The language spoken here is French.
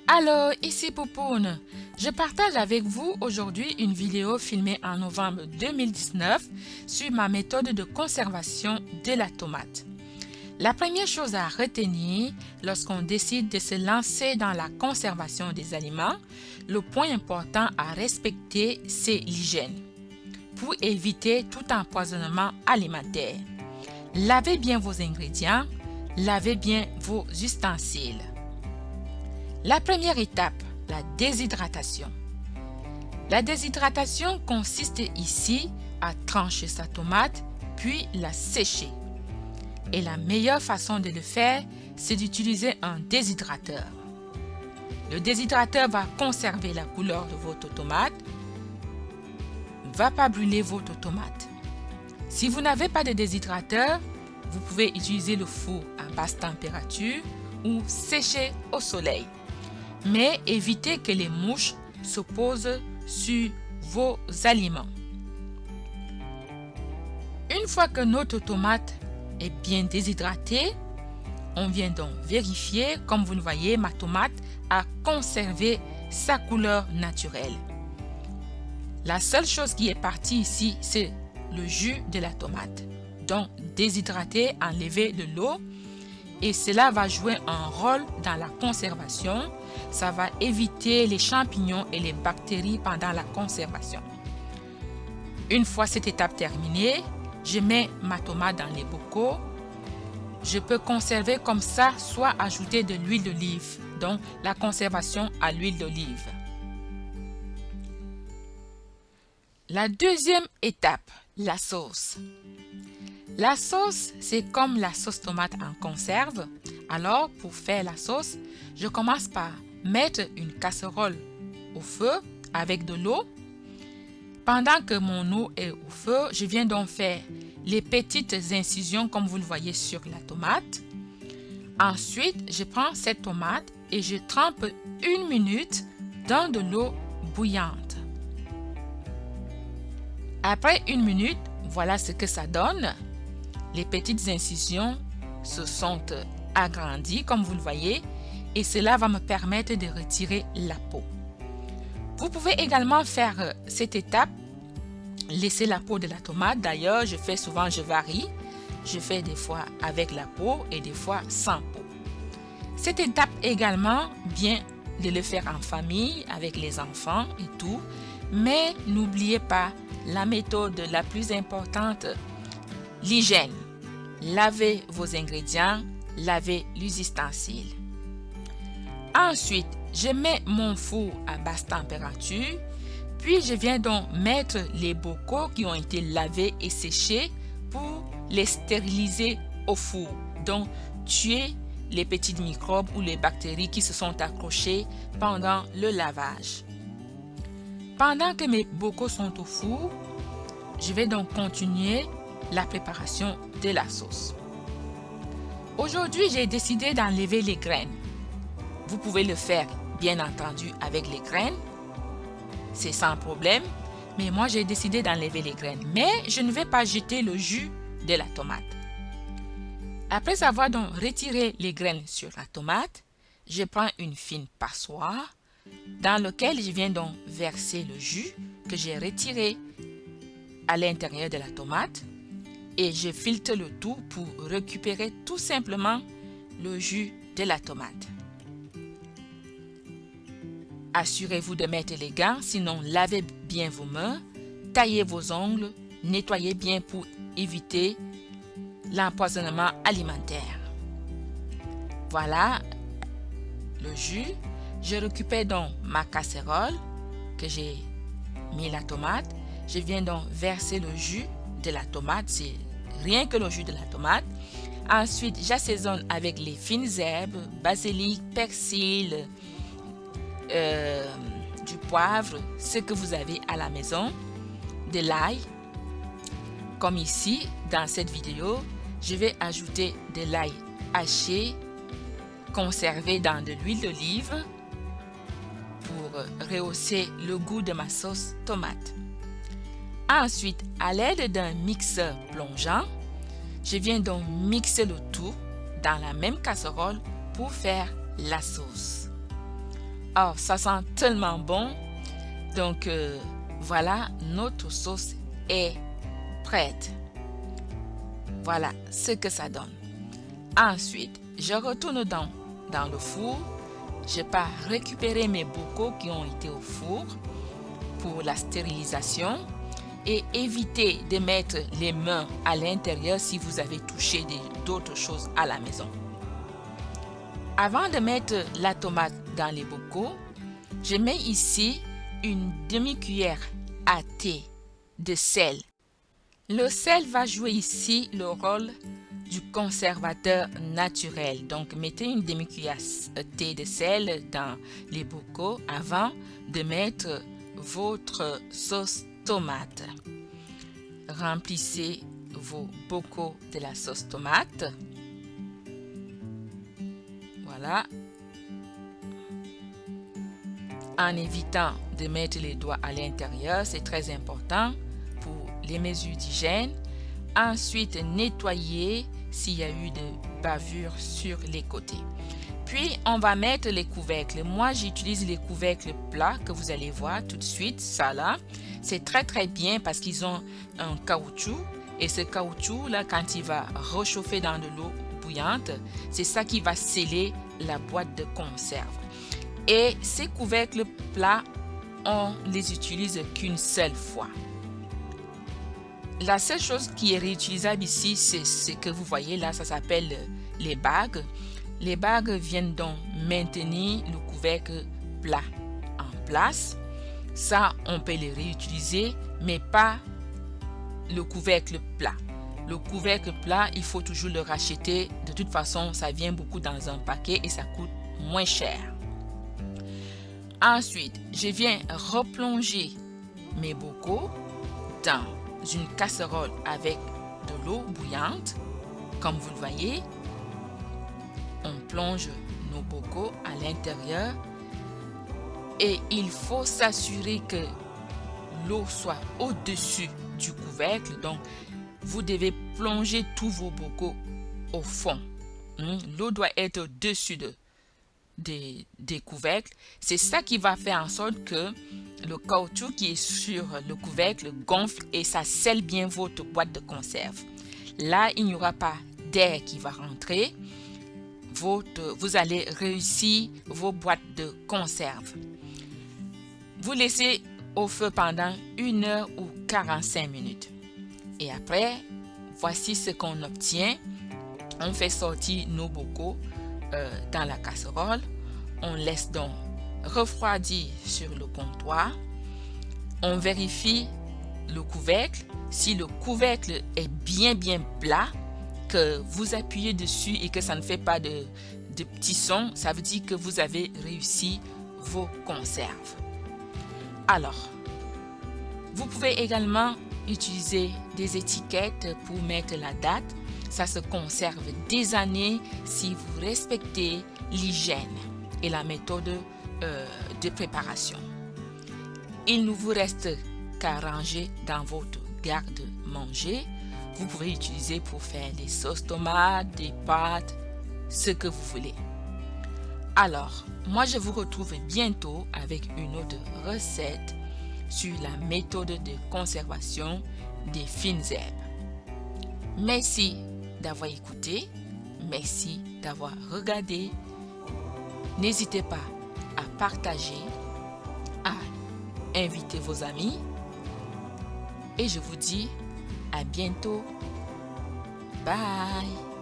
Allô, ici Poupoune. Je partage avec vous aujourd'hui une vidéo filmée en novembre 2019 sur ma méthode de conservation de la tomate. La première chose à retenir lorsqu'on décide de se lancer dans la conservation des aliments, le point important à respecter, c'est l'hygiène pour éviter tout empoisonnement alimentaire. Lavez bien vos ingrédients, lavez bien vos ustensiles. La première étape, la déshydratation. La déshydratation consiste ici à trancher sa tomate puis la sécher. Et la meilleure façon de le faire, c'est d'utiliser un déshydrateur. Le déshydrateur va conserver la couleur de votre tomate, ne va pas brûler votre tomate. Si vous n'avez pas de déshydrateur, vous pouvez utiliser le four à basse température ou sécher au soleil. Mais évitez que les mouches se posent sur vos aliments. Une fois que notre tomate est bien déshydratée, on vient donc vérifier, comme vous le voyez, ma tomate a conservé sa couleur naturelle. La seule chose qui est partie ici, c'est le jus de la tomate. Donc, déshydrater, enlever de l'eau et cela va jouer un rôle dans la conservation. Ça va éviter les champignons et les bactéries pendant la conservation. Une fois cette étape terminée, je mets ma tomate dans les bocaux. Je peux conserver comme ça, soit ajouter de l'huile d'olive. Donc, la conservation à l'huile d'olive. La deuxième étape, la sauce. La sauce, c'est comme la sauce tomate en conserve. Alors, pour faire la sauce, je commence par mettre une casserole au feu avec de l'eau. Pendant que mon eau est au feu, je viens donc faire les petites incisions comme vous le voyez sur la tomate. Ensuite, je prends cette tomate et je trempe 1 minute dans de l'eau bouillante. Après 1 minute, voilà ce que ça donne. Les petites incisions se sont agrandies comme vous le voyez et cela va me permettre de retirer la peau. Vous pouvez également faire cette étape, laisser la peau de la tomate. D'ailleurs, je varie. Je fais des fois avec la peau et des fois sans peau. Cette étape également, bien de le faire en famille, avec les enfants et tout. Mais n'oubliez pas la méthode la plus importante, l'hygiène. Lavez vos ingrédients, lavez les ustensiles. Ensuite, je mets mon four à basse température, puis je viens donc mettre les bocaux qui ont été lavés et séchés pour les stériliser au four. Donc, tuer les petits microbes ou les bactéries qui se sont accrochés pendant le lavage. Pendant que mes bocaux sont au four, je vais donc continuer la préparation de la sauce. Aujourd'hui, j'ai décidé d'enlever les graines. Vous pouvez le faire, bien entendu, avec les graines. C'est sans problème. Mais moi, j'ai décidé d'enlever les graines. Mais je ne vais pas jeter le jus de la tomate. Après avoir donc retiré les graines sur la tomate, je prends une fine passoire dans laquelle je viens donc verser le jus que j'ai retiré à l'intérieur de la tomate et je filtre le tout pour récupérer tout simplement le jus de la tomate. Assurez-vous de mettre les gants, sinon lavez bien vos mains, taillez vos ongles, nettoyez bien pour éviter l'empoisonnement alimentaire. Voilà le jus. Je récupère donc ma casserole que j'ai mis la tomate. Je viens donc verser le jus de la tomate, c'est rien que le jus de la tomate. Ensuite, j'assaisonne avec les fines herbes, basilic, persil, du poivre, ce que vous avez à la maison, de l'ail. Comme ici, dans cette vidéo, je vais ajouter de l'ail haché, conservé dans de l'huile d'olive pour rehausser le goût de ma sauce tomate. Ensuite, à l'aide d'un mixeur plongeant, je viens donc mixer le tout dans la même casserole pour faire la sauce. Oh, ça sent tellement bon. Donc, voilà, notre sauce est prête. Voilà ce que ça donne. Ensuite, je retourne dans le four. Je pars récupérer mes bocaux qui ont été au four pour la stérilisation et éviter de mettre les mains à l'intérieur si vous avez touché d'autres choses à la maison. Avant de mettre la tomate dans les bocaux, je mets ici une demi-cuillère à thé de sel. Le sel va jouer ici le rôle du conservateur naturel. Donc, mettez une demi-cuillère thé de sel dans les bocaux avant de mettre votre sauce tomate. Remplissez vos bocaux de la sauce tomate. Voilà. En évitant de mettre les doigts à l'intérieur, c'est très important pour les mesures d'hygiène. Ensuite, nettoyer s'il y a eu de bavures sur les côtés. Puis, on va mettre les couvercles. Moi, j'utilise les couvercles plats que vous allez voir tout de suite. Ça là, c'est très bien parce qu'ils ont un caoutchouc. Et ce caoutchouc là, quand il va réchauffer dans de l'eau bouillante, c'est ça qui va sceller la boîte de conserve. Et ces couvercles plats, on les utilise qu'une seule fois. La seule chose qui est réutilisable ici, c'est ce que vous voyez là, ça s'appelle les bagues. Les bagues viennent donc maintenir le couvercle plat en place. Ça, on peut les réutiliser, mais pas le couvercle plat. Le couvercle plat, il faut toujours le racheter. De toute façon, ça vient beaucoup dans un paquet et ça coûte moins cher. Ensuite, je viens replonger mes bocaux dans une casserole avec de l'eau bouillante. Comme vous le voyez, on plonge nos bocaux à l'intérieur et il faut s'assurer que l'eau soit au-dessus du couvercle. Donc, vous devez plonger tous vos bocaux au fond. L'eau doit être au-dessus des couvercles. C'est ça qui va faire en sorte que le caoutchouc qui est sur le couvercle gonfle et ça scelle bien votre boîte de conserve. Là, il n'y aura pas d'air qui va rentrer. Vous allez réussir vos boîtes de conserve. Vous laissez au feu pendant 1 heure ou 45 minutes. Et après, voici ce qu'on obtient. On fait sortir nos bocaux dans la casserole. On laisse donc refroidir sur le comptoir. On vérifie le couvercle. Si le couvercle est bien plat, que vous appuyez dessus et que ça ne fait pas de petits sons, ça veut dire que vous avez réussi vos conserves. Alors, vous pouvez également utiliser des étiquettes pour mettre la date. Ça se conserve des années si vous respectez l'hygiène et la méthode de préparation. Il ne vous reste qu'à ranger dans votre garde-manger. Vous pouvez utiliser pour faire des sauces tomates, des pâtes, ce que vous voulez. Alors, moi je vous retrouve bientôt avec une autre recette sur la méthode de conservation des fines herbes. Merci d'avoir écouté, merci d'avoir regardé. N'hésitez pas à partager, à inviter vos amis et je vous dis à bientôt. Bye!